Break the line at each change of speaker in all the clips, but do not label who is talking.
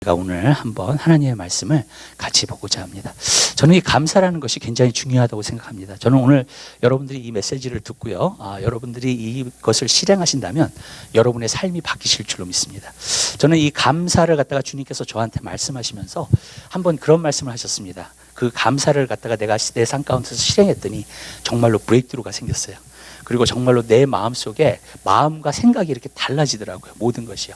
제가 오늘 한번 하나님의 말씀을 같이 보고자 합니다. 저는 이 감사라는 것이 굉장히 중요하다고 생각합니다. 저는 오늘 여러분들이 이 메시지를 듣고요, 여러분들이 이것을 실행하신다면 여러분의 삶이 바뀌실 줄로 믿습니다. 저는 이 감사를 갖다가 주님께서 저한테 말씀하시면서 한번 그런 말씀을 하셨습니다. 그 감사를 갖다가 내가 내 삶 가운데서 실행했더니 정말로 브레이크트루가 생겼어요. 그리고 정말로 내 마음속에 마음과 생각이 이렇게 달라지더라고요. 모든 것이요.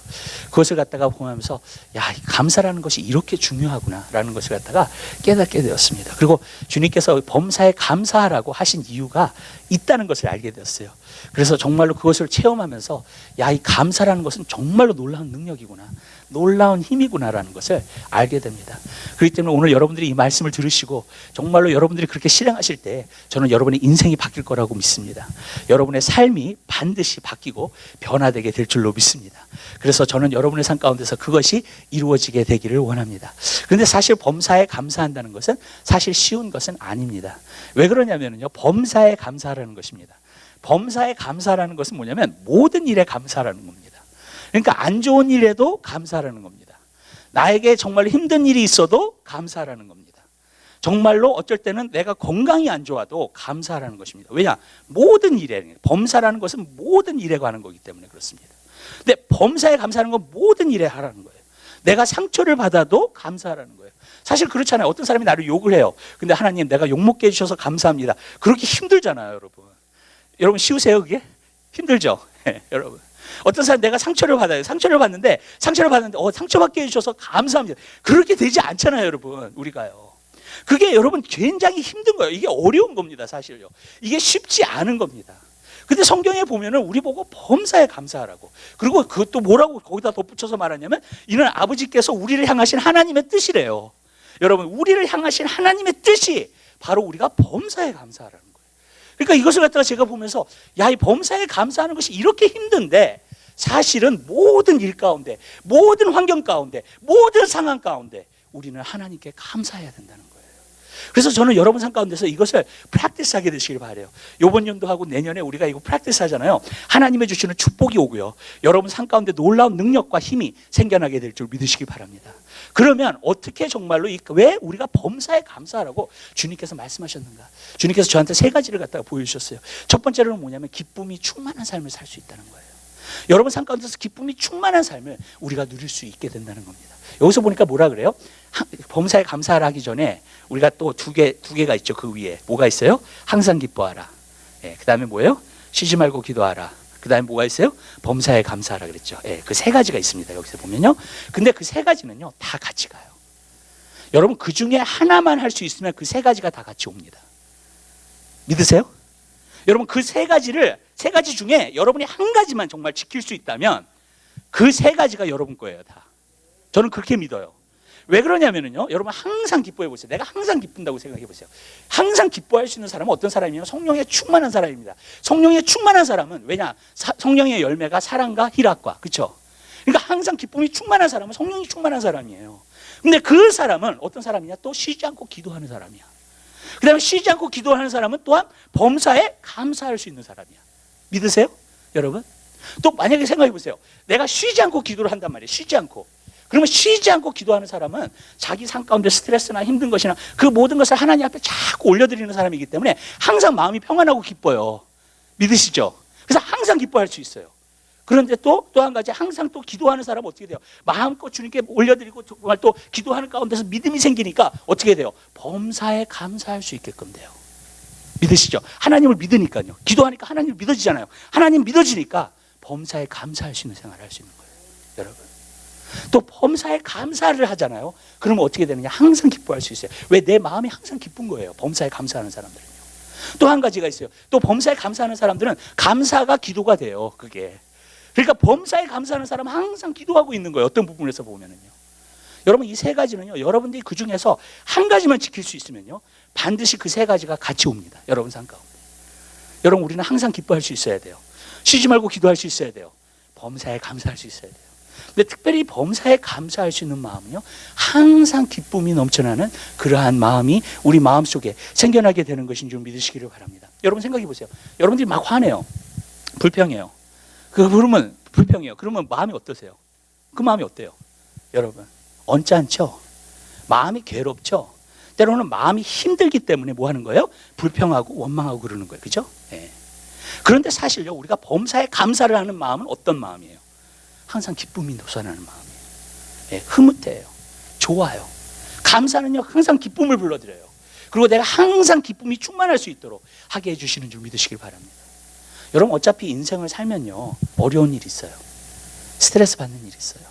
그것을 갖다가 보면서 야, 감사라는 것이 이렇게 중요하구나 라는 것을 갖다가 깨닫게 되었습니다. 그리고 주님께서 범사에 감사하라고 하신 이유가 있다는 것을 알게 되었어요. 그래서 정말로 그것을 체험하면서 야, 이 감사라는 것은 정말로 놀라운 능력이구나, 놀라운 힘이구나라는 것을 알게 됩니다. 그렇기 때문에 오늘 여러분들이 이 말씀을 들으시고 정말로 여러분들이 그렇게 실행하실 때 저는 여러분의 인생이 바뀔 거라고 믿습니다. 여러분의 삶이 반드시 바뀌고 변화되게 될 줄로 믿습니다. 그래서 저는 여러분의 삶 가운데서 그것이 이루어지게 되기를 원합니다. 그런데 사실 범사에 감사한다는 것은 사실 쉬운 것은 아닙니다. 왜 그러냐면요, 범사에 감사라는 것입니다. 범사에 감사라는 것은 뭐냐면 모든 일에 감사라는 겁니다. 그러니까 안 좋은 일에도 감사라는 겁니다. 나에게 정말 힘든 일이 있어도 감사라는 겁니다. 정말로 어쩔 때는 내가 건강이 안 좋아도 감사라는 것입니다. 왜냐? 모든 일에, 범사라는 것은 모든 일에 관한 거기 때문에 그렇습니다. 근데 범사에 감사하는 건 모든 일에 하라는 거예요. 내가 상처를 받아도 감사하라는 거예요. 사실 그렇잖아요. 어떤 사람이 나를 욕을 해요. 근데 하나님, 내가 욕먹게 해주셔서 감사합니다. 그렇게 힘들잖아요, 여러분. 여러분 쉬우세요, 그게? 힘들죠? 네, 여러분. 어떤 사람 내가 상처를 받아요. 상처를 받는데 상처받게 해주셔서 감사합니다. 그렇게 되지 않잖아요, 여러분. 우리가요. 그게 여러분 굉장히 힘든 거예요. 이게 어려운 겁니다, 사실요. 이게 쉽지 않은 겁니다. 근데 성경에 보면은 우리 보고 범사에 감사하라고. 그리고 그것도 뭐라고 거기다 덧붙여서 말하냐면 이는 아버지께서 우리를 향하신 하나님의 뜻이래요. 여러분, 우리를 향하신 하나님의 뜻이 바로 우리가 범사에 감사하라는 거예요. 그러니까 이것을 갖다가 제가 보면서 야, 이 범사에 감사하는 것이 이렇게 힘든데 사실은 모든 일 가운데, 모든 환경 가운데, 모든 상황 가운데 우리는 하나님께 감사해야 된다는 거예요. 그래서 저는 여러분 삶 가운데서 이것을 프랙티스하게 되시길 바라요. 이번 연도하고 내년에 우리가 이거 프랙티스 하잖아요. 하나님의 주시는 축복이 오고요, 여러분 삶 가운데 놀라운 능력과 힘이 생겨나게 될 줄 믿으시기 바랍니다. 그러면 어떻게 정말로 왜 우리가 범사에 감사하라고 주님께서 말씀하셨는가? 주님께서 저한테 세 가지를 갖다가 보여주셨어요. 첫 번째로는 뭐냐면 기쁨이 충만한 삶을 살 수 있다는 거예요. 여러분 삶 가운데서 기쁨이 충만한 삶을 우리가 누릴 수 있게 된다는 겁니다. 여기서 보니까 뭐라 그래요? 범사에 감사를 하기 전에 우리가 또 두 개가 있죠. 그 위에 뭐가 있어요? 항상 기뻐하라. 그 다음에 뭐예요? 쉬지 말고 기도하라. 그 다음에 뭐가 있어요? 범사에 감사하라 그랬죠. 그 세 가지가 있습니다. 여기서 보면요. 근데 그 세 가지는요, 다 같이 가요. 여러분, 그 중에 하나만 할 수 있으면 그 세 가지가 다 같이 옵니다. 믿으세요? 여러분, 그 세 가지 중에 여러분이 한 가지만 정말 지킬 수 있다면 그 세 가지가 여러분 거예요, 다. 저는 그렇게 믿어요. 왜 그러냐면요, 여러분 항상 기뻐해 보세요. 내가 항상 기쁜다고 생각해 보세요. 항상 기뻐할 수 있는 사람은 어떤 사람이에요? 성령에 충만한 사람입니다. 성령에 충만한 사람은 왜냐? 성령의 열매가 사랑과 희락과, 그렇죠? 그러니까 항상 기쁨이 충만한 사람은 성령이 충만한 사람이에요. 근데 그 사람은 어떤 사람이냐? 또 쉬지 않고 기도하는 사람이야. 그 다음에 쉬지 않고 기도하는 사람은 또한 범사에 감사할 수 있는 사람이야. 믿으세요? 여러분? 또 만약에 생각해 보세요. 내가 쉬지 않고 기도를 한단 말이에요. 쉬지 않고. 그러면 쉬지 않고 기도하는 사람은 자기 삶 가운데 스트레스나 힘든 것이나 그 모든 것을 하나님 앞에 자꾸 올려드리는 사람이기 때문에 항상 마음이 평안하고 기뻐요. 믿으시죠? 그래서 항상 기뻐할 수 있어요. 그런데 또 한 가지, 항상 또 기도하는 사람은 어떻게 돼요? 마음껏 주님께 올려드리고 정말 또 기도하는 가운데서 믿음이 생기니까 어떻게 돼요? 범사에 감사할 수 있게끔 돼요. 믿으시죠? 하나님을 믿으니까요. 기도하니까 하나님을 믿어지잖아요. 하나님 믿어지니까 범사에 감사할 수 있는 생활을 할 수 있는 거예요, 여러분. 또 범사에 감사를 하잖아요. 그러면 어떻게 되느냐? 항상 기뻐할 수 있어요. 왜? 내 마음이 항상 기쁜 거예요, 범사에 감사하는 사람들은요. 또 한 가지가 있어요. 또 범사에 감사하는 사람들은 감사가 기도가 돼요, 그게. 그러니까 범사에 감사하는 사람은 항상 기도하고 있는 거예요, 어떤 부분에서 보면은요. 여러분, 이 세 가지는요, 여러분들이 그 중에서 한 가지만 지킬 수 있으면요, 반드시 그 세 가지가 같이 옵니다, 여러분 삶 가운데. 여러분, 우리는 항상 기뻐할 수 있어야 돼요. 쉬지 말고 기도할 수 있어야 돼요. 범사에 감사할 수 있어야 돼요. 근데 특별히 범사에 감사할 수 있는 마음은요, 항상 기쁨이 넘쳐나는 그러한 마음이 우리 마음속에 생겨나게 되는 것인 줄 믿으시기를 바랍니다. 여러분 생각해 보세요. 여러분들이 막 화내요. 불평해요. 그러면 불평해요. 그러면 마음이 어떠세요? 그 마음이 어때요? 여러분, 언짢죠. 마음이 괴롭죠. 때로는 마음이 힘들기 때문에 뭐 하는 거예요? 불평하고 원망하고 그러는 거예요. 그죠? 예. 그런데 사실요, 우리가 범사에 감사를 하는 마음은 어떤 마음이에요? 항상 기쁨이 솟아나는 마음이에요. 예, 흐뭇해요. 좋아요. 감사는요, 항상 기쁨을 불러들여요. 그리고 내가 항상 기쁨이 충만할 수 있도록 하게 해주시는 줄 믿으시길 바랍니다. 여러분, 어차피 인생을 살면요, 어려운 일이 있어요. 스트레스 받는 일이 있어요.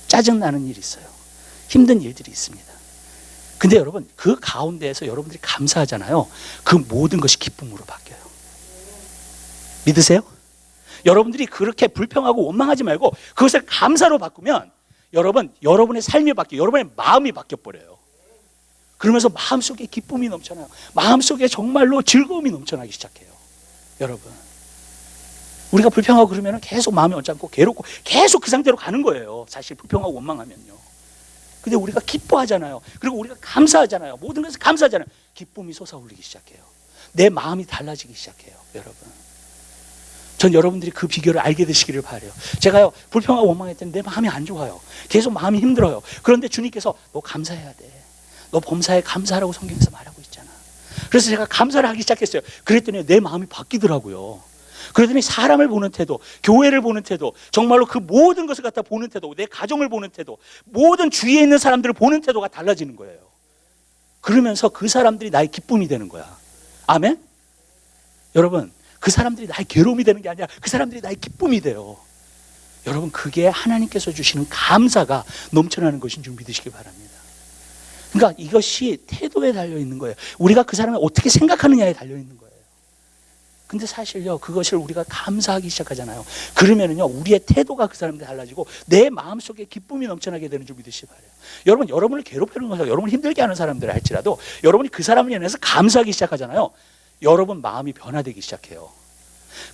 짜증나는 일이 있어요. 힘든 일들이 있습니다. 근데 여러분, 그 가운데에서 여러분들이 감사하잖아요. 그 모든 것이 기쁨으로 바뀌어요. 믿으세요? 여러분들이 그렇게 불평하고 원망하지 말고 그것을 감사로 바꾸면 여러분, 여러분의 삶이 바뀌어요. 여러분의 마음이 바뀌어버려요. 그러면서 마음속에 기쁨이 넘쳐나요. 마음속에 정말로 즐거움이 넘쳐나기 시작해요. 여러분, 우리가 불평하고 그러면 계속 마음이 언짢고 괴롭고 계속 그 상태로 가는 거예요. 사실 불평하고 원망하면요. 근데 우리가 기뻐하잖아요. 그리고 우리가 감사하잖아요. 모든 것을 감사하잖아요. 기쁨이 솟아오르기 시작해요. 내 마음이 달라지기 시작해요. 여러분, 전 여러분들이 그 비결을 알게 되시기를 바라요. 제가요, 불평하고 원망했더니 내 마음이 안 좋아요. 계속 마음이 힘들어요. 그런데 주님께서 너 감사해야 돼. 너 범사에 감사하라고 성경에서 말하고 있잖아. 그래서 제가 감사를 하기 시작했어요. 그랬더니 내 마음이 바뀌더라고요. 그러더니 사람을 보는 태도, 교회를 보는 태도, 정말로 그 모든 것을 갖다 보는 태도, 내 가정을 보는 태도, 모든 주위에 있는 사람들을 보는 태도가 달라지는 거예요. 그러면서 그 사람들이 나의 기쁨이 되는 거야. 아멘? 여러분, 그 사람들이 나의 괴로움이 되는 게 아니라 그 사람들이 나의 기쁨이 돼요. 여러분, 그게 하나님께서 주시는 감사가 넘쳐나는 것인 줄 믿으시기 바랍니다. 그러니까 이것이 태도에 달려있는 거예요. 우리가 그 사람을 어떻게 생각하느냐에 달려있는 거예요. 근데 사실요, 그것을 우리가 감사하기 시작하잖아요. 그러면은요, 우리의 태도가 그 사람한테 달라지고 내 마음속에 기쁨이 넘쳐나게 되는 줄 믿으시기 바라요. 여러분, 여러분을 괴롭히는 것을 여러분을 힘들게 하는 사람들을 할지라도 여러분이 그 사람을 인해서 감사하기 시작하잖아요. 여러분 마음이 변화되기 시작해요.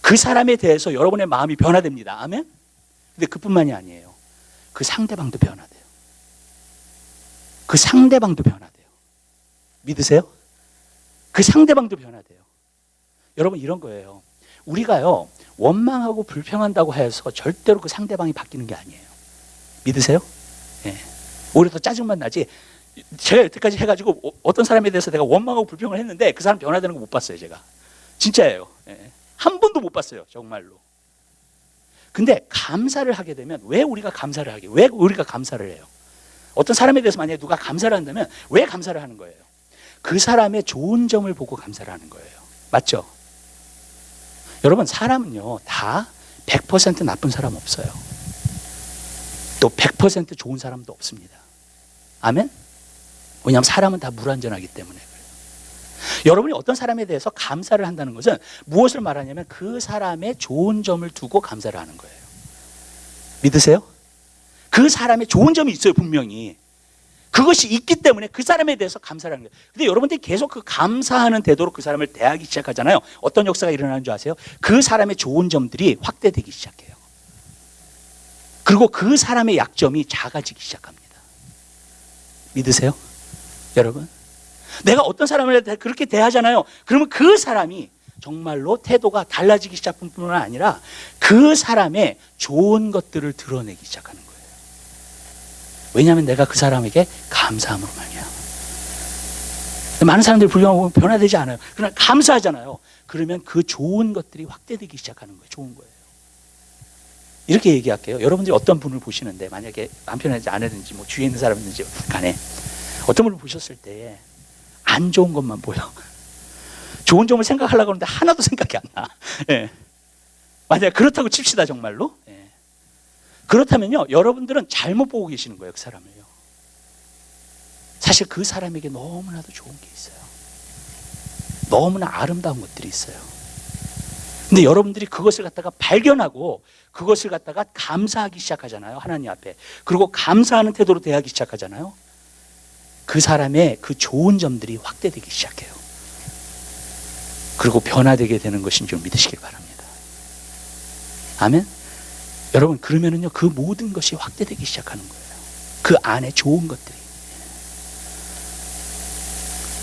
그 사람에 대해서 여러분의 마음이 변화됩니다. 아멘? 근데 그뿐만이 아니에요. 그 상대방도 변화돼요. 그 상대방도 변화돼요. 믿으세요? 그 상대방도 변화돼요. 여러분, 이런 거예요. 우리가요, 원망하고 불평한다고 해서 절대로 그 상대방이 바뀌는 게 아니에요. 믿으세요? 예. 오히려 더 짜증만 나지. 제가 여태까지 해가지고 어떤 사람에 대해서 내가 원망하고 불평을 했는데 그 사람 변화되는 거 못 봤어요. 제가 진짜예요. 예. 한 번도 못 봤어요. 정말로. 근데 감사를 하게 되면, 왜 우리가 감사를 하게? 왜 우리가 감사를 해요? 어떤 사람에 대해서 만약에 누가 감사를 한다면 왜 감사를 하는 거예요? 그 사람의 좋은 점을 보고 감사를 하는 거예요. 맞죠? 여러분, 사람은요, 다 100% 나쁜 사람 없어요. 또 100% 좋은 사람도 없습니다. 아멘? 왜냐하면 사람은 다 불완전하기 때문에 그래요. 여러분이 어떤 사람에 대해서 감사를 한다는 것은 무엇을 말하냐면 그 사람의 좋은 점을 두고 감사를 하는 거예요. 믿으세요? 그 사람의 좋은 점이 있어요, 분명히. 그것이 있기 때문에 그 사람에 대해서 감사를 하는 거예요. 근데 여러분들이 계속 그 감사하는 태도로 그 사람을 대하기 시작하잖아요. 어떤 역사가 일어나는 줄 아세요? 그 사람의 좋은 점들이 확대되기 시작해요. 그리고 그 사람의 약점이 작아지기 시작합니다. 믿으세요? 여러분, 내가 어떤 사람을 그렇게 대하잖아요. 그러면 그 사람이 정말로 태도가 달라지기 시작할 뿐만 아니라 그 사람의 좋은 것들을 드러내기 시작하는 거예요. 왜냐하면 내가 그 사람에게 감사함으로 말이야. 많은 사람들이 불평하고 변화되지 않아요. 그러나 감사하잖아요. 그러면 그 좋은 것들이 확대되기 시작하는 거예요. 좋은 거예요. 이렇게 얘기할게요. 여러분들이 어떤 분을 보시는데, 만약에 남편이든지 아내든지 뭐 주위에 있는 사람이든지 간에 어떤 분을 보셨을 때 안 좋은 것만 보여. 좋은 점을 생각하려고 하는데 하나도 생각이 안 나. 예. 만약에 그렇다고 칩시다, 정말로. 예. 그렇다면요, 여러분들은 잘못 보고 계시는 거예요, 그 사람을요. 사실 그 사람에게 너무나도 좋은 게 있어요. 너무나 아름다운 것들이 있어요. 근데 여러분들이 그것을 갖다가 발견하고 그것을 갖다가 감사하기 시작하잖아요, 하나님 앞에. 그리고 감사하는 태도로 대하기 시작하잖아요. 그 사람의 그 좋은 점들이 확대되기 시작해요. 그리고 변화되게 되는 것인 줄 믿으시길 바랍니다. 아멘? 여러분, 그러면은요, 그 모든 것이 확대되기 시작하는 거예요. 그 안에 좋은 것들이.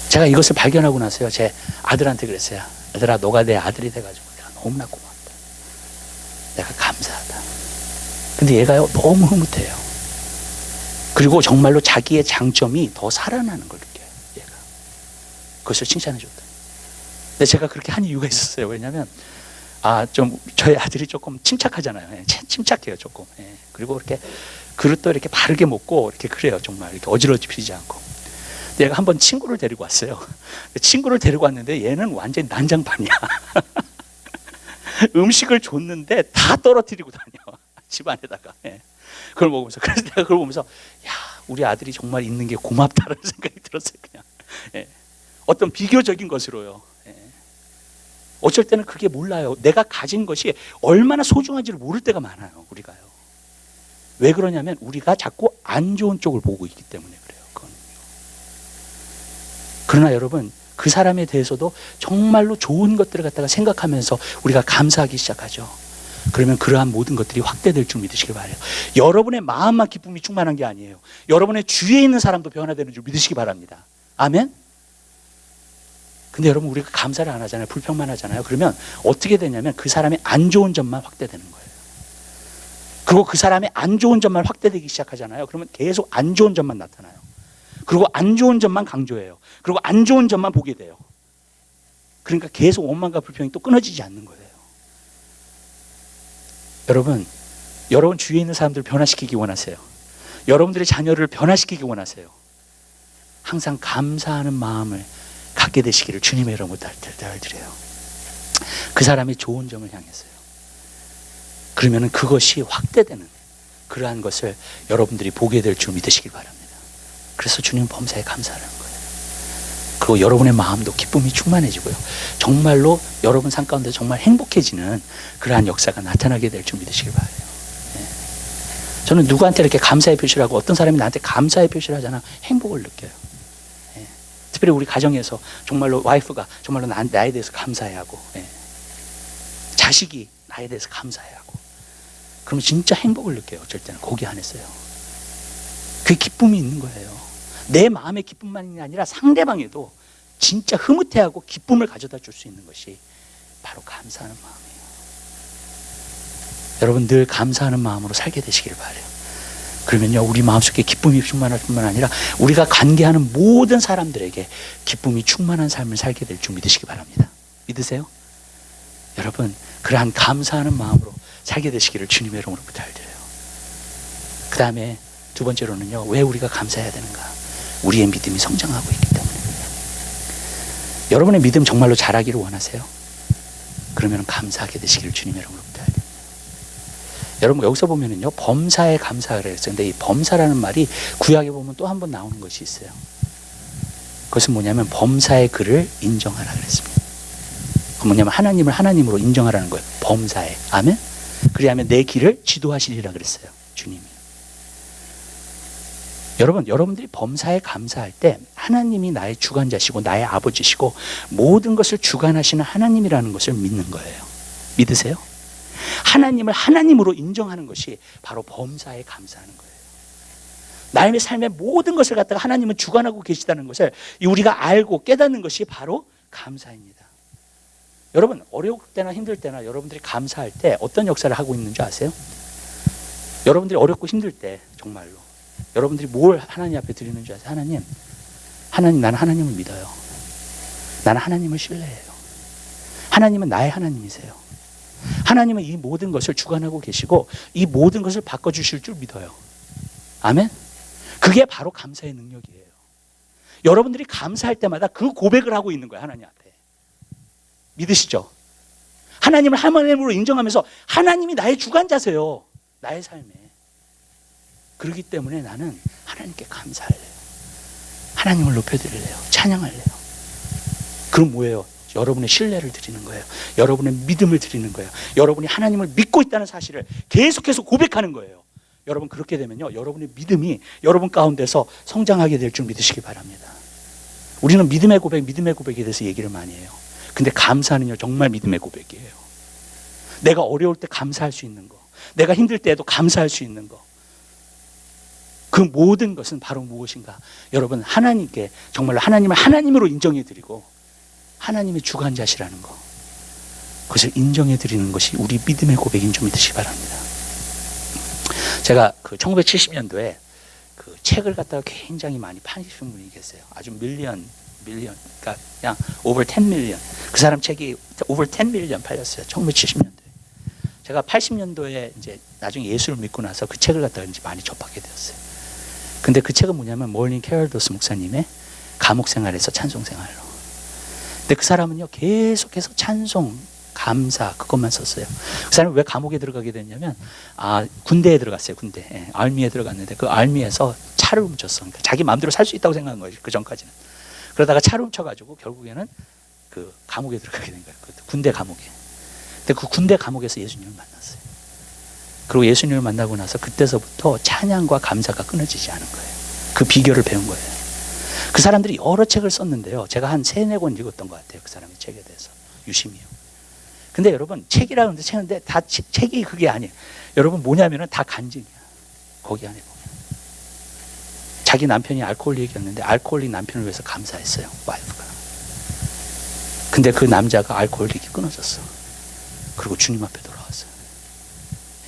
제가 이것을 발견하고 나서요, 제 아들한테 그랬어요. 아들아, 너가 내 아들이 돼가지고 내가 너무나 고맙다. 내가 감사하다. 근데 얘가요, 너무 흐뭇해요. 그리고 정말로 자기의 장점이 더 살아나는 걸 느껴요. 얘가. 그것을 칭찬해 줬다. 근데 제가 그렇게 한 이유가 있었어요. 왜냐하면 좀 저희 아들이 조금 침착하잖아요. 예, 침착해요 조금. 예. 그리고 이렇게 그릇도 이렇게 바르게 먹고 이렇게 그래요. 정말 이렇게 어지러지지 않고. 근데 얘가 한번 친구를 데리고 왔어요. 친구를 데리고 왔는데 얘는 완전히 난장판이야. 음식을 줬는데 다 떨어뜨리고 다녀. 집안에다가. 예. 그걸 먹으면서, 그래서 내가 그걸 보면서 야, 우리 아들이 정말 있는 게 고맙다라는 생각이 들었어요. 그냥. 예. 어떤 비교적인 것으로요. 예. 어쩔 때는 그게 몰라요. 내가 가진 것이 얼마나 소중한지를 모를 때가 많아요. 우리가요. 왜 그러냐면 우리가 자꾸 안 좋은 쪽을 보고 있기 때문에 그래요. 그거는요. 그러나 여러분, 그 사람에 대해서도 정말로 좋은 것들을 갖다가 생각하면서 우리가 감사하기 시작하죠. 그러면 그러한 모든 것들이 확대될 줄 믿으시기 바라요. 여러분의 마음만 기쁨이 충만한 게 아니에요. 여러분의 주위에 있는 사람도 변화되는 줄 믿으시기 바랍니다. 아멘? 근데 여러분, 우리가 감사를 안 하잖아요. 불평만 하잖아요. 그러면 어떻게 되냐면 그 사람의 안 좋은 점만 확대되는 거예요. 그리고 그 사람의 안 좋은 점만 확대되기 시작하잖아요. 그러면 계속 안 좋은 점만 나타나요. 그리고 안 좋은 점만 강조해요. 그리고 안 좋은 점만 보게 돼요. 그러니까 계속 원망과 불평이 또 끊어지지 않는 거예요. 여러분 주위에 있는 사람들을 변화시키기 원하세요. 여러분들의 자녀를 변화시키기 원하세요. 항상 감사하는 마음을 갖게 되시기를 주님의 이름으로 달드려요. 그 사람의 좋은 점을 향해서요. 그러면 그것이 확대되는 그러한 것을 여러분들이 보게 될 줄 믿으시길 바랍니다. 그래서 주님 범사에 감사하는 거예요. 그리고 여러분의 마음도 기쁨이 충만해지고요. 정말로 여러분 삶 가운데 정말 행복해지는 그러한 역사가 나타나게 될 줄 믿으시길 바라요. 네. 저는 누구한테 이렇게 감사의 표시를 하고 어떤 사람이 나한테 감사의 표시를 하잖아. 행복을 느껴요. 네. 특별히 우리 가정에서 정말로 와이프가 정말로 나에 대해서 감사해하고, 네. 자식이 나에 대해서 감사해하고, 그러면 진짜 행복을 느껴요. 어쩔 때는 거기 안에서요. 그게 기쁨이 있는 거예요. 내 마음의 기쁨만이 아니라 상대방에도 진짜 흐뭇해하고 기쁨을 가져다 줄 수 있는 것이 바로 감사하는 마음이에요. 여러분 늘 감사하는 마음으로 살게 되시길 바라요. 그러면요, 우리 마음속에 기쁨이 충만할 뿐만 아니라 우리가 관계하는 모든 사람들에게 기쁨이 충만한 삶을 살게 될 줄 믿으시기 바랍니다. 믿으세요? 여러분, 그러한 감사하는 마음으로 살게 되시기를 주님의 이름으로 부탁드려요. 그 다음에 두 번째로는요, 왜 우리가 감사해야 되는가? 우리의 믿음이 성장하고 있기 때문에 그래요. 여러분의 믿음 정말로 자라기를 원하세요? 그러면 감사하게 되시기를 주님의 이름으로 부탁드립니다. 여러분 여기서 보면은요, 범사에 감사를 했어요. 근데 이 범사라는 말이 구약에 보면 또 한 번 나오는 것이 있어요. 그것은 뭐냐면 범사의 그를 인정하라 그랬습니다. 뭐냐면 하나님을 하나님으로 인정하라는 거예요. 범사에. 아멘? 그리하면 내 길을 지도하시리라 그랬어요. 주님이. 여러분들이 범사에 감사할 때 하나님이 나의 주관자시고 나의 아버지시고 모든 것을 주관하시는 하나님이라는 것을 믿는 거예요. 믿으세요? 하나님을 하나님으로 인정하는 것이 바로 범사에 감사하는 거예요. 나의 삶의 모든 것을 갖다가 하나님은 주관하고 계시다는 것을 우리가 알고 깨닫는 것이 바로 감사입니다. 여러분 어려울 때나 힘들 때나 여러분들이 감사할 때 어떤 역사를 하고 있는 줄 아세요? 여러분들이 어렵고 힘들 때 정말로 여러분들이 뭘 하나님 앞에 드리는 줄 아세요? 하나님, 나는 하나님을 믿어요. 나는 하나님을 신뢰해요. 하나님은 나의 하나님이세요. 하나님은 이 모든 것을 주관하고 계시고 이 모든 것을 바꿔주실 줄 믿어요. 아멘? 그게 바로 감사의 능력이에요. 여러분들이 감사할 때마다 그 고백을 하고 있는 거예요. 하나님 앞에. 믿으시죠? 하나님을 하나님으로 인정하면서 하나님이 나의 주관자세요. 나의 삶에. 그렇기 때문에 나는 하나님께 감사할래요. 하나님을 높여드릴래요. 찬양할래요. 그럼 뭐예요? 여러분의 신뢰를 드리는 거예요. 여러분의 믿음을 드리는 거예요. 여러분이 하나님을 믿고 있다는 사실을 계속해서 고백하는 거예요. 여러분 그렇게 되면요, 여러분의 믿음이 여러분 가운데서 성장하게 될 줄 믿으시기 바랍니다. 우리는 믿음의 고백에 대해서 얘기를 많이 해요. 근데 감사는요, 정말 믿음의 고백이에요. 내가 어려울 때 감사할 수 있는 거, 내가 힘들 때에도 감사할 수 있는 거, 그 모든 것은 바로 무엇인가? 여러분 하나님께 정말로 하나님을 하나님으로 인정해 드리고 하나님의 주관자시라는 거, 그것을 인정해 드리는 것이 우리 믿음의 고백인 줄 믿으시기 바랍니다. 제가 1970년도에 그 책을 갖다가 굉장히 많이 파시는 분이 계세요. 아주 밀리언, 그러니까 그냥 over 10 million. 그 사람 책이 over 10 million 팔렸어요. 1970년도에. 제가 80년도에 이제 나중에 예수를 믿고 나서 그 책을 갖다가 이제 많이 접하게 되었어요. 근데 그 책은 뭐냐면 모닝 캐럴도스 목사님의 감옥 생활에서 찬송 생활로. 근데 그 사람은요 계속해서 찬송, 감사 그것만 썼어요. 그 사람은 왜 감옥에 들어가게 됐냐면 군대에 들어갔어요. 군대. 예, 알미에 들어갔는데 그 알미에서 차를 훔쳤어. 그러니까 자기 마음대로 살 수 있다고 생각한 거예요. 그 전까지는. 그러다가 차를 훔쳐가지고 결국에는 그 감옥에 들어가게 된 거예요. 그 군대 감옥에. 근데 그 군대 감옥에서 예수님을 만났어요. 그리고 예수님을 만나고 나서 그때서부터 찬양과 감사가 끊어지지 않은 거예요. 그 비결을 배운 거예요. 그 사람들이 여러 책을 썼는데요. 제가 한 3-4권 읽었던 것 같아요. 그 사람의 책에 대해서. 유심히요. 근데 여러분 책이라고 하는데 책인데 다 책이 그게 아니에요. 여러분 뭐냐면은 다 간증이야. 거기 안에 보면. 자기 남편이 알코올릭이었는데 알코올릭 남편을 위해서 감사했어요. 와이프가. 근데 그 남자가 알코올릭이 끊어졌어. 그리고 주님 앞에 돌아왔어요.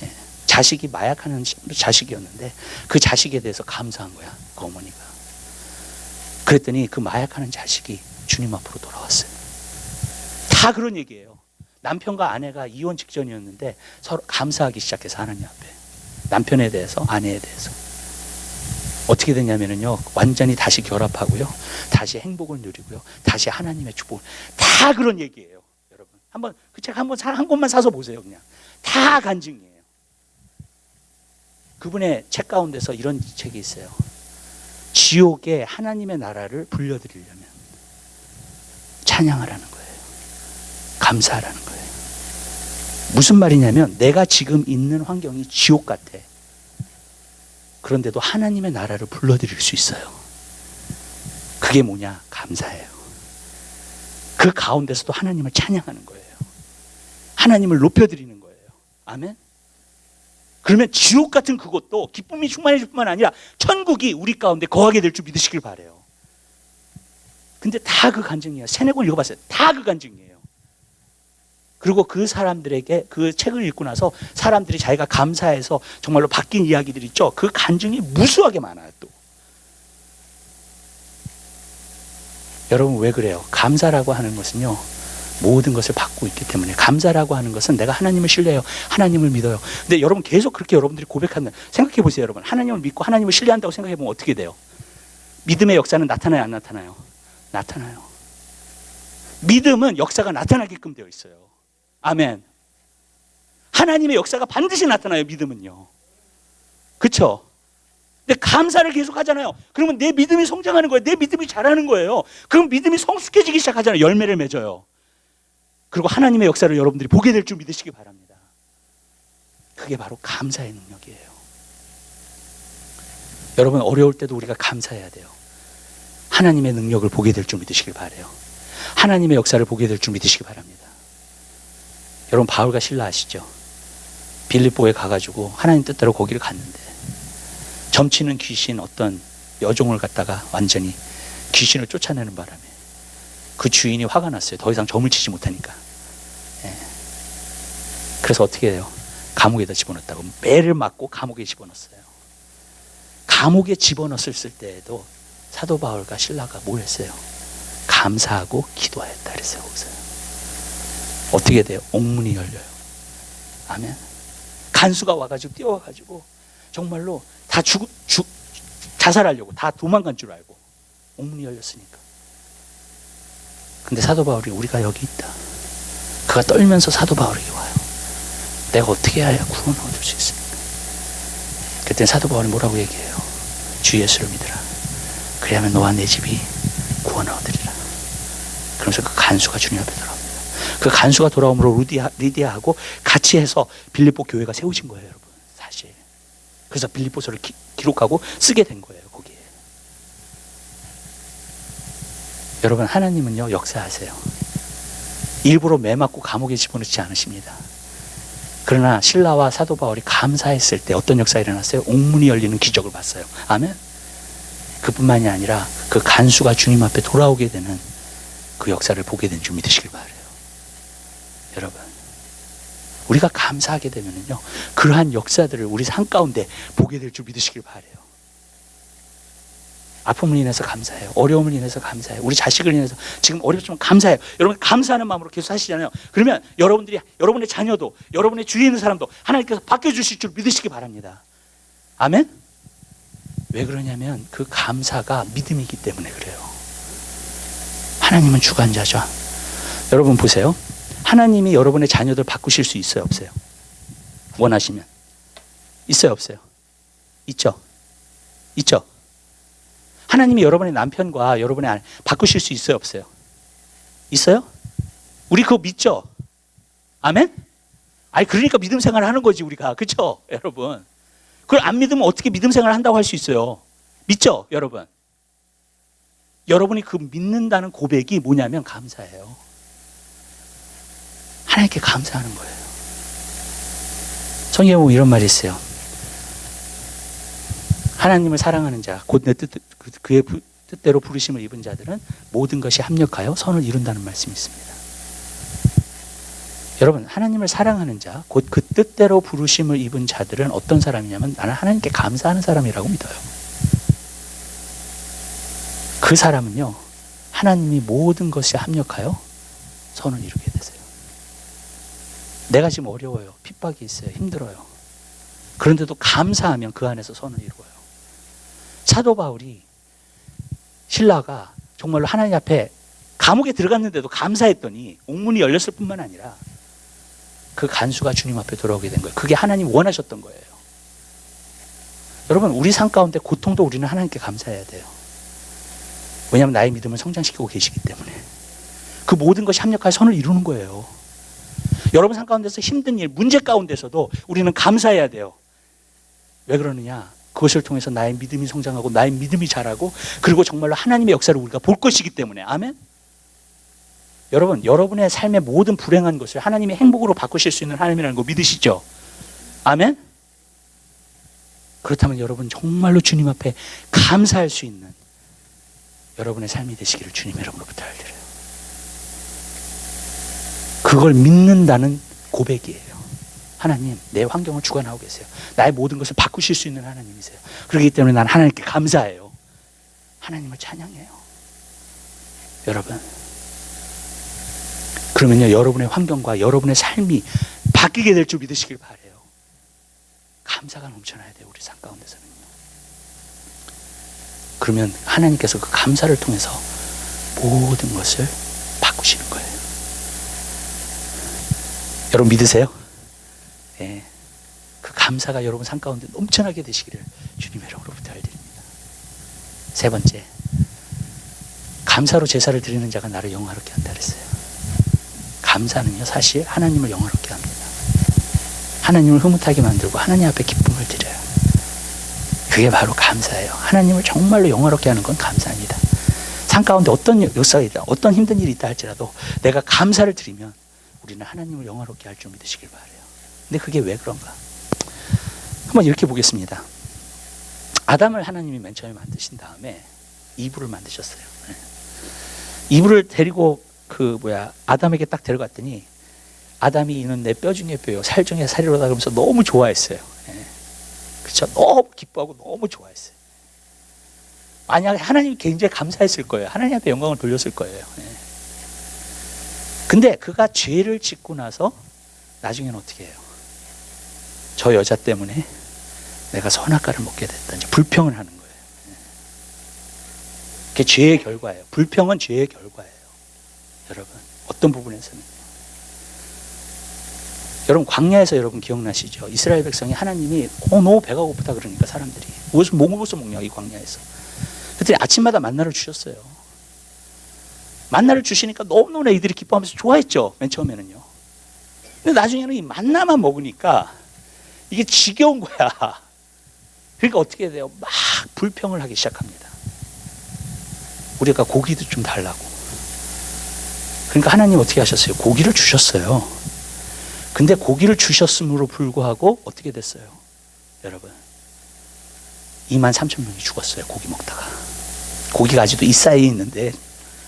예. 자식이 마약하는 자식이었는데 그 자식에 대해서 감사한 거야. 그 어머니가. 그랬더니 그 마약하는 자식이 주님 앞으로 돌아왔어요. 다 그런 얘기예요. 남편과 아내가 이혼 직전이었는데 서로 감사하기 시작해서 하나님 앞에. 남편에 대해서, 아내에 대해서. 어떻게 됐냐면요, 완전히 다시 결합하고요, 다시 행복을 누리고요, 다시 하나님의 축복을. 다 그런 얘기예요, 여러분. 한번 그 책 한 권만 사서 보세요, 그냥. 다 간증이에요. 그분의 책 가운데서 이런 책이 있어요. 지옥에 하나님의 나라를 불려드리려면 찬양하라는 거예요. 감사하라는 거예요. 무슨 말이냐면 내가 지금 있는 환경이 지옥 같아. 그런데도 하나님의 나라를 불러드릴 수 있어요. 그게 뭐냐? 감사해요. 그 가운데서도 하나님을 찬양하는 거예요. 하나님을 높여드리는 거예요. 아멘? 그러면 지옥 같은 그것도 기쁨이 충만해질 뿐만 아니라 천국이 우리 가운데 거하게 될 줄 믿으시길 바라요. 근데 다 그 간증이에요. 3-4권 읽어봤어요. 다 그 간증이에요. 그리고 그 사람들에게 그 책을 읽고 나서 사람들이 자기가 감사해서 정말로 바뀐 이야기들 있죠. 그 간증이 무수하게 많아요. 또 여러분 왜 그래요? 감사라고 하는 것은요, 모든 것을 받고 있기 때문에. 감사라고 하는 것은 내가 하나님을 신뢰해요, 하나님을 믿어요. 근데 여러분 계속 그렇게 여러분들이 고백하는, 생각해 보세요. 여러분 하나님을 믿고 하나님을 신뢰한다고 생각해 보면 어떻게 돼요? 믿음의 역사는 나타나요, 안 나타나요? 나타나요. 믿음은 역사가 나타나게끔 되어 있어요. 아멘. 하나님의 역사가 반드시 나타나요, 믿음은요. 그렇죠? 근데 감사를 계속 하잖아요. 그러면 내 믿음이 성장하는 거예요. 내 믿음이 자라는 거예요. 그럼 믿음이 성숙해지기 시작하잖아요. 열매를 맺어요. 그리고 하나님의 역사를 여러분들이 보게 될 줄 믿으시기 바랍니다. 그게 바로 감사의 능력이에요. 여러분 어려울 때도 우리가 감사해야 돼요. 하나님의 능력을 보게 될 줄 믿으시길 바라요. 하나님의 역사를 보게 될 줄 믿으시기 바랍니다. 여러분 바울과 실라 아시죠? 빌립보에 가가지고 하나님 뜻대로 거기를 갔는데 점치는 귀신 어떤 여종을 갖다가 완전히 귀신을 쫓아내는 바람에 그 주인이 화가 났어요. 더 이상 점을 치지 못하니까. 예. 그래서 어떻게 해요? 감옥에다 집어넣었다고. 매를 맞고 감옥에 집어넣었어요. 감옥에 집어넣었을 때에도 사도 바울과 실라가 뭘 했어요? 감사하고 기도하였다 그랬어요. 거기서. 어떻게 돼요? 옥문이 열려요. 아멘. 간수가 와가지고 뛰어와가지고 정말로 다 자살하려고 다 도망간 줄 알고 옥문이 열렸으니까. 근데 사도 바울이 우리가 여기 있다. 그가 떨면서 사도 바울에게 와요. 내가 어떻게 해야 구원을 얻을 수 있습니까? 그때 사도 바울이 뭐라고 얘기해요? 주 예수를 믿으라. 그리하면 너와 내 집이 구원을 얻으리라. 그러면서 그 간수가 주님 앞에 돌아옵니다. 그 간수가 돌아오므로 리디아하고 같이 해서 빌립보 교회가 세우신 거예요, 여러분. 사실. 그래서 빌립보서를 기록하고 쓰게 된 거예요, 거기에. 여러분 하나님은요 역사하세요. 일부러 매 맞고 감옥에 집어넣지 않으십니다. 그러나 실라와 사도 바울이 감사했을 때 어떤 역사가 일어났어요? 옥문이 열리는 기적을 봤어요. 아멘. 그뿐만이 아니라 그 간수가 주님 앞에 돌아오게 되는 그 역사를 보게 된 줄 믿으시길 바라요. 여러분 우리가 감사하게 되면요 그러한 역사들을 우리 삶 가운데 보게 될 줄 믿으시길 바라요. 아픔을 인해서 감사해요. 어려움을 인해서 감사해요. 우리 자식을 인해서 지금 어렵지만 감사해요. 여러분 감사하는 마음으로 계속 사시잖아요. 그러면 여러분들이, 여러분의 자녀도, 여러분의 주위에 있는 사람도 하나님께서 바뀌어주실 줄 믿으시기 바랍니다. 아멘? 왜 그러냐면 그 감사가 믿음이기 때문에 그래요. 하나님은 주관자죠. 여러분 보세요. 하나님이 여러분의 자녀들 바꾸실 수 있어요, 없어요? 원하시면. 있어요, 없어요? 있죠? 있죠? 하나님이 여러분의 남편과 여러분의 아내 바꾸실 수 있어요, 없어요? 있어요? 우리 그거 믿죠? 아멘? 아니 그러니까 믿음 생활을 하는 거지 우리가. 그렇죠? 여러분. 그걸 안 믿으면 어떻게 믿음 생활을 한다고 할 수 있어요? 믿죠? 여러분. 여러분이 그 믿는다는 고백이 뭐냐면 감사예요. 하나님께 감사하는 거예요. 성경에 보면 이런 말이 있어요. 하나님을 사랑하는 자, 곧 내 그의 뜻대로 부르심을 입은 자들은 모든 것이 합력하여 선을 이룬다는 말씀이 있습니다. 여러분, 하나님을 사랑하는 자, 곧 그 뜻대로 부르심을 입은 자들은 어떤 사람이냐면 나는 하나님께 감사하는 사람이라고 믿어요. 그 사람은요, 하나님이 모든 것이 합력하여 선을 이루게 되세요. 내가 지금 어려워요. 핍박이 있어요. 힘들어요. 그런데도 감사하면 그 안에서 선을 이루어요. 사도 바울이, 신라가 정말로 하나님 앞에 감옥에 들어갔는데도 감사했더니 옥문이 열렸을 뿐만 아니라 그 간수가 주님 앞에 돌아오게 된 거예요. 그게 하나님 원하셨던 거예요. 여러분, 우리 삶 가운데 고통도 우리는 하나님께 감사해야 돼요. 왜냐하면 나의 믿음을 성장시키고 계시기 때문에. 그 모든 것이 합력하여 선을 이루는 거예요. 여러분 삶 가운데서 힘든 일, 문제 가운데서도 우리는 감사해야 돼요. 왜 그러느냐? 그것을 통해서 나의 믿음이 성장하고 나의 믿음이 자라고, 그리고 정말로 하나님의 역사를 우리가 볼 것이기 때문에. 아멘? 여러분, 여러분의 삶의 모든 불행한 것을 하나님이 행복으로 바꾸실 수 있는 하나님이라는 거 믿으시죠? 아멘? 그렇다면 여러분 정말로 주님 앞에 감사할 수 있는 여러분의 삶이 되시기를 주님의 이름으로 부탁드려요. 그걸 믿는다는 고백이에요. 하나님, 내 환경을 주관하고 계세요. 나의 모든 것을 바꾸실 수 있는 하나님이세요. 그렇기 때문에 나는 하나님께 감사해요. 하나님을 찬양해요. 여러분, 그러면요, 여러분의 환경과 여러분의 삶이 바뀌게 될 줄 믿으시길 바라요. 감사가 넘쳐나야 돼요, 우리 삶 가운데서는요. 그러면 하나님께서 그 감사를 통해서 모든 것을 바꾸시는 거예요. 여러분 믿으세요? 예. 그 감사가 여러분 삶 가운데 넘쳐나게 되시기를 주님의 이름으로 부탁드립니다. 세 번째, 감사로 제사를 드리는 자가 나를 영화롭게 한다 그랬어요. 감사는요, 사실 하나님을 영화롭게 합니다. 하나님을 흐뭇하게 만들고 하나님 앞에 기쁨을 드려요. 그게 바로 감사예요. 하나님을 정말로 영화롭게 하는 건 감사입니다. 삶 가운데 어떤 역사가 있다, 어떤 힘든 일이 있다 할지라도 내가 감사를 드리면 우리는 하나님을 영화롭게 할 줄 믿으시길 바라요. 근데 그게 왜 그런가? 한번 이렇게 보겠습니다. 아담을 하나님이 맨 처음에 만드신 다음에 이브를 만드셨어요. 이브를 데리고 아담에게 딱 데려갔더니 아담이 이는 내 뼈 중에 뼈요, 살 중에 살이로다 그러면서 너무 좋아했어요. 그렇죠? 너무 기뻐하고 너무 좋아했어요. 만약에 하나님이 굉장히 감사했을 거예요. 하나님 앞에 영광을 돌렸을 거예요. 근데 그가 죄를 짓고 나서 나중에는 어떻게 해요? 저 여자 때문에 내가 선악과를 먹게 됐다. 이제 불평을 하는 거예요. 그게 죄의 결과예요. 불평은 죄의 결과예요. 여러분, 어떤 부분에서는. 여러분, 광야에서 여러분 기억나시죠? 이스라엘 백성이 하나님이 너무 배가 고프다 그러니까 사람들이 무엇을 먹냐, 이 광야에서. 그랬더니 아침마다 만나를 주셨어요. 만나를 주시니까 너무너무 이들이 기뻐하면서 좋아했죠, 맨 처음에는요. 근데 나중에는 이 만나만 먹으니까 이게 지겨운 거야. 그러니까 어떻게 돼요? 막 불평을 하기 시작합니다. 우리가 고기도 좀 달라고. 그러니까 하나님 어떻게 하셨어요? 고기를 주셨어요. 근데 고기를 주셨음으로 불구하고 어떻게 됐어요? 여러분, 23,000명이 죽었어요. 고기 먹다가. 고기가 아직도 이 사이에 있는데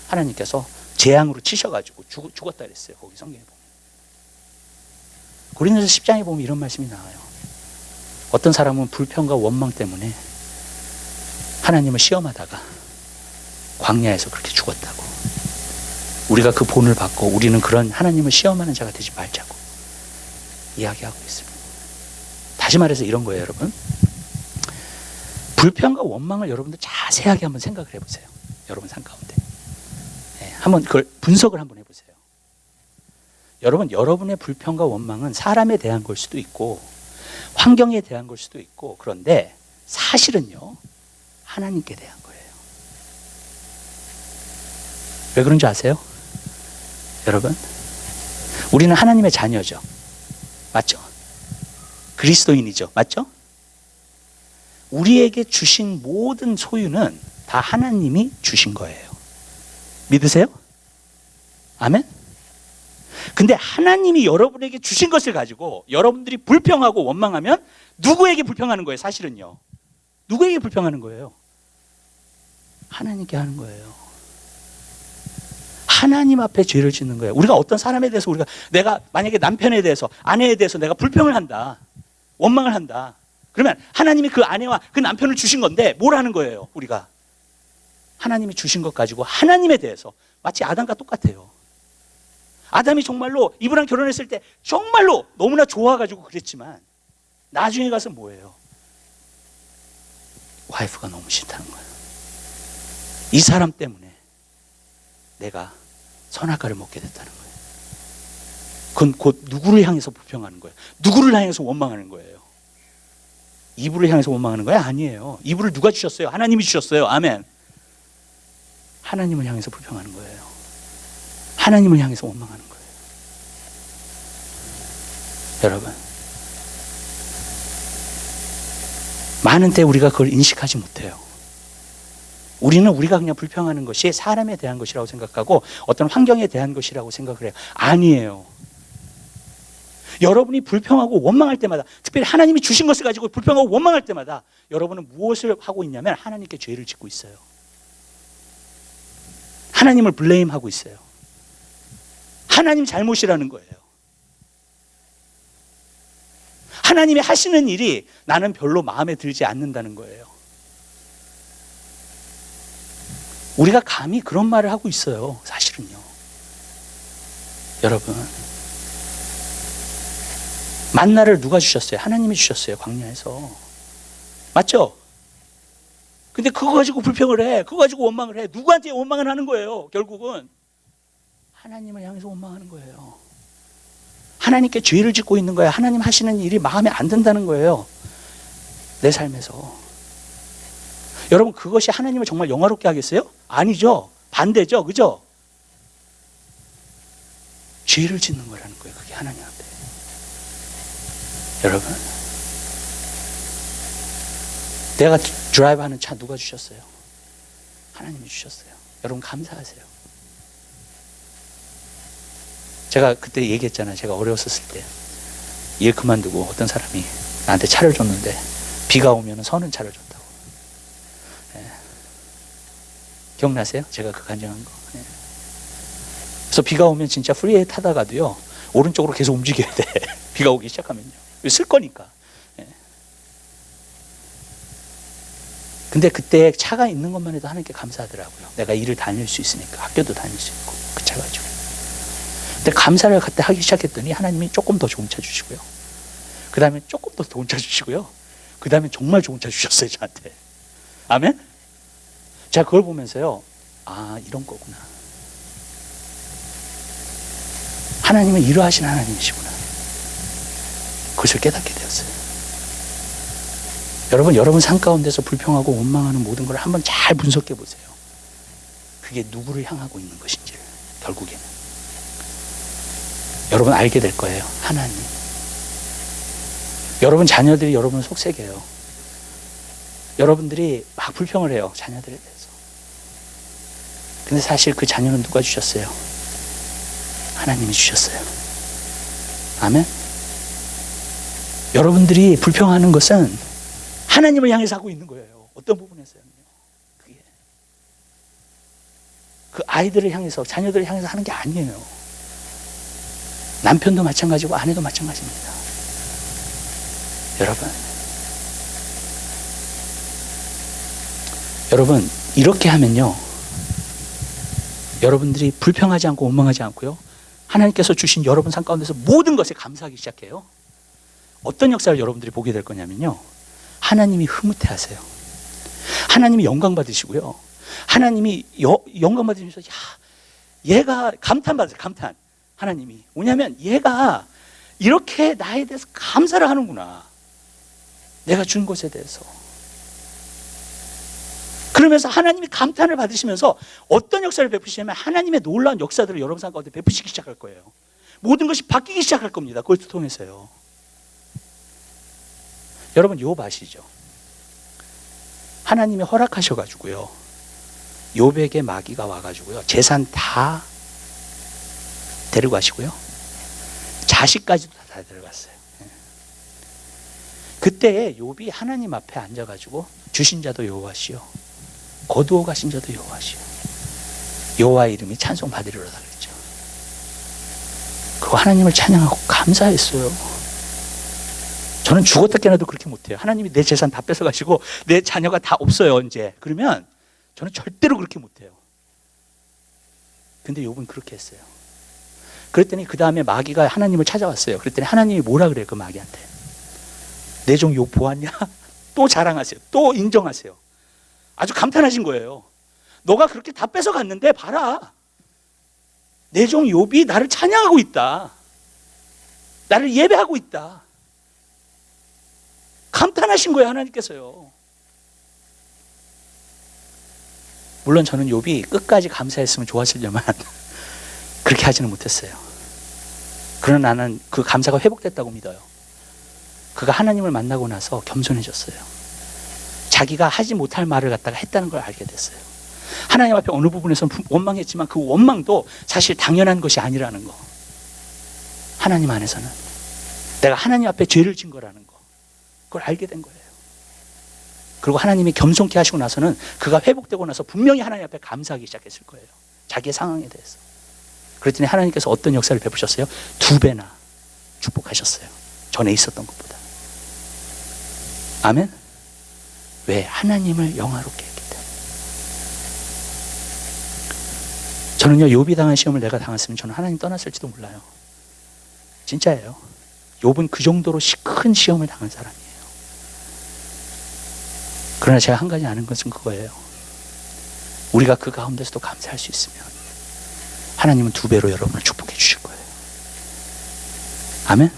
하나님께서 재앙으로 치셔가지고 죽었다 그랬어요. 거기 성경에 보면. 고린도서 10장에 보면 이런 말씀이 나와요. 어떤 사람은 불평과 원망 때문에 하나님을 시험하다가 광야에서 그렇게 죽었다고. 우리가 그 본을 받고 우리는 그런 하나님을 시험하는 자가 되지 말자고 이야기하고 있습니다. 다시 말해서 이런 거예요, 여러분. 불평과 원망을 여러분들 자세하게 한번 생각을 해보세요. 여러분 삶 가운데. 네, 한번 그걸 분석을 한번 해보세요. 여러분, 여러분의 불평과 원망은 사람에 대한 걸 수도 있고 환경에 대한 걸 수도 있고, 그런데 사실은요 하나님께 대한 거예요. 왜 그런 줄 아세요? 여러분, 우리는 하나님의 자녀죠. 맞죠? 그리스도인이죠. 맞죠? 우리에게 주신 모든 소유는 다 하나님이 주신 거예요. 믿으세요? 아멘? 근데 하나님이 여러분에게 주신 것을 가지고 여러분들이 불평하고 원망하면 누구에게 불평하는 거예요? 사실은요. 누구에게 불평하는 거예요? 하나님께 하는 거예요. 하나님 앞에 죄를 짓는 거예요. 우리가 어떤 사람에 대해서 내가 만약에 남편에 대해서, 아내에 대해서 내가 불평을 한다, 원망을 한다. 그러면 하나님이 그 아내와 그 남편을 주신 건데 뭘 하는 거예요? 우리가 하나님이 주신 것 가지고 하나님에 대해서 마치 아담과 똑같아요. 아담이 정말로 이브랑 결혼했을 때 정말로 너무나 좋아가지고 그랬지만 나중에 가서 뭐예요? 와이프가 너무 싫다는 거예요. 이 사람 때문에 내가 선악과를 먹게 됐다는 거예요. 그건 곧 누구를 향해서 불평하는 거예요? 누구를 향해서 원망하는 거예요? 이불을 향해서 원망하는 거예요? 아니에요. 이불을 누가 주셨어요? 하나님이 주셨어요. 아멘. 하나님을 향해서 불평하는 거예요. 하나님을 향해서 원망하는 거예요. 여러분, 많은 때 우리가 그걸 인식하지 못해요. 우리는 우리가 그냥 불평하는 것이 사람에 대한 것이라고 생각하고 어떤 환경에 대한 것이라고 생각을 해요. 아니에요. 여러분이 불평하고 원망할 때마다, 특별히 하나님이 주신 것을 가지고 불평하고 원망할 때마다 여러분은 무엇을 하고 있냐면 하나님께 죄를 짓고 있어요. 하나님을 블레임하고 있어요. 하나님 잘못이라는 거예요. 하나님이 하시는 일이 나는 별로 마음에 들지 않는다는 거예요. 우리가 감히 그런 말을 하고 있어요. 사실은요. 여러분, 만나를 누가 주셨어요? 하나님이 주셨어요. 광야에서. 맞죠? 근데 그거 가지고 불평을 해. 그거 가지고 원망을 해. 누구한테 원망을 하는 거예요? 결국은 하나님을 향해서 원망하는 거예요. 하나님께 죄를 짓고 있는 거예요. 하나님 하시는 일이 마음에 안 든다는 거예요. 내 삶에서. 여러분, 그것이 하나님을 정말 영화롭게 하겠어요? 아니죠. 반대죠. 그죠? 죄를 짓는 거라는 거예요. 그게 하나님 앞에. 여러분, 내가 드라이브하는 차 누가 주셨어요? 하나님이 주셨어요. 여러분, 감사하세요. 제가 그때 얘기했잖아요. 제가 어려웠을 때 일 그만두고 어떤 사람이 나한테 차를 줬는데 비가 오면 서는 차를 줬다고. 예. 기억나세요? 제가 그 간증한 거. 예. 그래서 비가 오면 진짜 프리웨이 타다가도요 오른쪽으로 계속 움직여야 돼. 비가 오기 시작하면요. 쓸 거니까. 예. 근데 그때 차가 있는 것만 해도 하나님께 감사하더라고요. 내가 일을 다닐 수 있으니까, 학교도 다닐 수 있고, 그 차 가지고. 근데 감사를 그때 하기 시작했더니 하나님이 조금 더 좋은 차 주시고요. 그 다음에 조금 더 좋은 차 주시고요. 그 다음에 정말 좋은 차 주셨어요, 저한테. 아멘? 제가 그걸 보면서요, 아, 이런 거구나. 하나님은 이러하신 하나님이시구나. 그것을 깨닫게 되었어요. 여러분 삶 가운데서 불평하고 원망하는 모든 걸 한번 잘 분석해 보세요. 그게 누구를 향하고 있는 것인지를 결국에는. 여러분 알게 될 거예요. 하나님. 여러분 자녀들이 여러분을 속삭여요. 여러분들이 막 불평을 해요. 자녀들에 대해서. 근데 사실 그 자녀는 누가 주셨어요? 하나님이 주셨어요. 아멘? 여러분들이 불평하는 것은 하나님을 향해서 하고 있는 거예요. 어떤 부분에서요? 그게. 그 아이들을 향해서, 자녀들을 향해서 하는 게 아니에요. 남편도 마찬가지고 아내도 마찬가지입니다. 여러분, 여러분, 이렇게 하면요, 여러분들이 불평하지 않고 원망하지 않고요, 하나님께서 주신 여러분 삶 가운데서 모든 것에 감사하기 시작해요. 어떤 역사를 여러분들이 보게 될 거냐면요, 하나님이 흐뭇해하세요. 하나님이 영광 받으시고요, 하나님이 영광 받으시면서 얘가 감탄받으세요. 감탄. 하나님이 뭐냐면, 얘가 이렇게 나에 대해서 감사를 하는구나, 내가 준 것에 대해서. 그러면서 하나님이 감탄을 받으시면서 어떤 역사를 베푸시냐면, 하나님의 놀라운 역사들을 여러분 삶 가운데 베푸시기 시작할 거예요. 모든 것이 바뀌기 시작할 겁니다. 그걸 통해서요. 여러분, 욥 아시죠? 하나님이 허락하셔가지고요, 욥에게 마귀가 와가지고요, 재산 다 데리고 가시고요, 자식까지도 다 데려갔어요. 그때 욥이 하나님 앞에 앉아가지고, 주신 자도 여호와시요, 거두어 가신 자도 여호와시요, 여호와의 이름이 찬송 받으리로다 그랬죠. 그거 하나님을 찬양하고 감사했어요. 저는 죽었다 깨어나도 그렇게 못해요. 하나님이 내 재산 다 뺏어가시고 내 자녀가 다 없어요 이제, 그러면 저는 절대로 그렇게 못해요. 근데 욥은 그렇게 했어요. 그랬더니 그 다음에 마귀가 하나님을 찾아왔어요. 그랬더니 하나님이 뭐라 그래요? 그 마귀한테, 내 종 욥 보았냐? 또 자랑하세요. 또 인정하세요. 아주 감탄하신 거예요. 너가 그렇게 다 뺏어갔는데 봐라, 내 종 욥이 나를 찬양하고 있다, 나를 예배하고 있다. 감탄하신 거예요, 하나님께서요. 물론 저는 욥이 끝까지 감사했으면 좋았으려만 그렇게 하지는 못했어요. 그러나 나는 그 감사가 회복됐다고 믿어요. 그가 하나님을 만나고 나서 겸손해졌어요. 자기가 하지 못할 말을 갖다가 했다는 걸 알게 됐어요. 하나님 앞에 어느 부분에서는 원망했지만 그 원망도 사실 당연한 것이 아니라는 거, 하나님 안에서는 내가 하나님 앞에 죄를 진 거라는 거, 그걸 알게 된 거예요. 그리고 하나님이 겸손케 하시고 나서는 그가 회복되고 나서 분명히 하나님 앞에 감사하기 시작했을 거예요, 자기의 상황에 대해서. 그랬더니 하나님께서 어떤 역사를 베푸셨어요? 2배나 축복하셨어요, 전에 있었던 것보다. 아멘? 왜? 하나님을 영화롭게 했기 때문에. 저는요, 욥이 당한 시험을 내가 당했으면 저는 하나님 떠났을지도 몰라요. 진짜예요. 욥은 그 정도로 큰 시험을 당한 사람이에요. 그러나 제가 한 가지 아는 것은 그거예요. 우리가 그 가운데서도 감사할 수 있으면 하나님은 2배로 여러분을 축복해 주실 거예요. 아멘?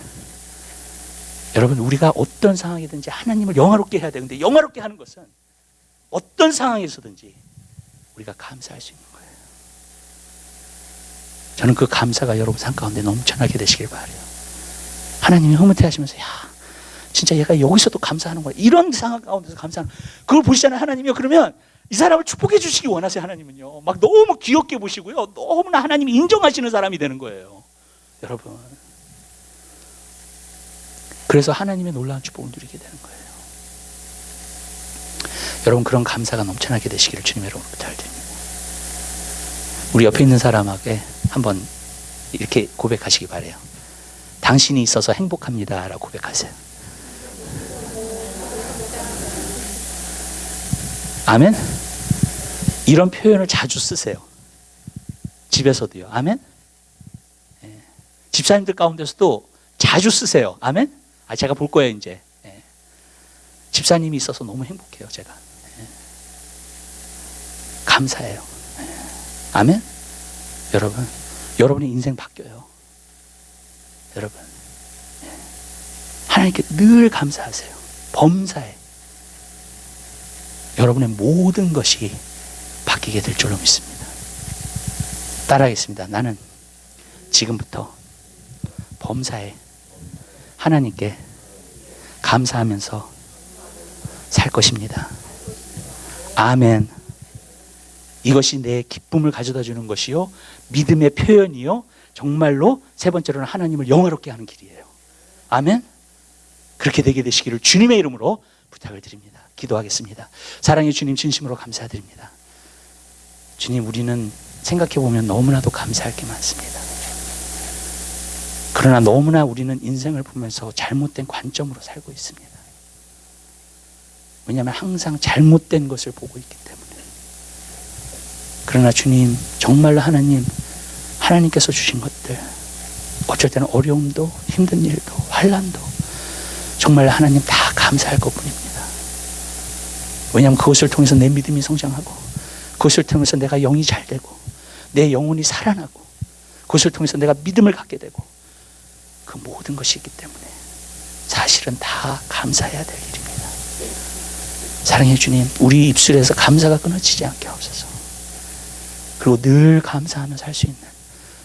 여러분, 우리가 어떤 상황이든지 하나님을 영화롭게 해야 되는데, 영화롭게 하는 것은 어떤 상황에서든지 우리가 감사할 수 있는 거예요. 저는 그 감사가 여러분 삶 가운데 넘쳐나게 되시길 바라요. 하나님이 흐뭇해 하시면서, 야, 진짜 얘가 여기서도 감사하는 거야, 이런 상황 가운데서 감사하는, 그걸 보시잖아요, 하나님이요. 그러면 이 사람을 축복해 주시기 원하세요. 하나님은요, 막 너무 귀엽게 보시고요, 너무나 하나님이 인정하시는 사람이 되는 거예요, 여러분. 그래서 하나님의 놀라운 축복을 누리게 되는 거예요. 여러분, 그런 감사가 넘쳐나게 되시기를 주님의 이름으로 부탁드립니다. 우리 옆에 있는 사람에게 한번 이렇게 고백하시기 바래요. 당신이 있어서 행복합니다 라고 고백하세요. 아멘? 이런 표현을 자주 쓰세요, 집에서도요. 아멘? 예. 집사님들 가운데서도 자주 쓰세요. 아멘? 제가 볼 거예요 이제. 예. 집사님이 있어서 너무 행복해요 제가. 예. 감사해요. 예. 아멘? 여러분, 여러분의 인생 바뀌어요. 여러분, 예. 하나님께 늘 감사하세요. 범사에 여러분의 모든 것이 바뀌게 될 줄로 믿습니다. 따라하겠습니다. 나는 지금부터 범사에 하나님께 감사하면서 살 것입니다. 아멘. 이것이 내 기쁨을 가져다 주는 것이요, 믿음의 표현이요, 정말로 세 번째로는 하나님을 영화롭게 하는 길이에요. 아멘. 그렇게 되게 되시기를 주님의 이름으로 부탁을 드립니다. 기도하겠습니다. 사랑의 주님, 진심으로 감사드립니다. 주님, 우리는 생각해보면 너무나도 감사할 게 많습니다. 그러나 너무나 우리는 인생을 보면서 잘못된 관점으로 살고 있습니다. 왜냐하면 항상 잘못된 것을 보고 있기 때문에. 그러나 주님, 정말로 하나님께서 주신 것들, 어쩔 때는 어려움도, 힘든 일도, 환난도 정말 하나님 다 감사할 것뿐입니다. 왜냐하면 그것을 통해서 내 믿음이 성장하고, 그것을 통해서 내가 영이 잘 되고, 내 영혼이 살아나고, 그것을 통해서 내가 믿음을 갖게 되고, 그 모든 것이 있기 때문에 사실은 다 감사해야 될 일입니다. 사랑해 주님, 우리 입술에서 감사가 끊어지지 않게 하옵소서. 그리고 늘 감사하며 살 수 있는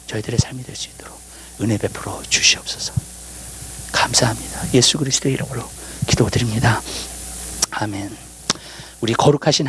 저희들의 삶이 될 수 있도록 은혜 베풀어 주시옵소서. 감사합니다. 예수 그리스도의 이름으로 기도드립니다. 아멘. 우리 거룩하신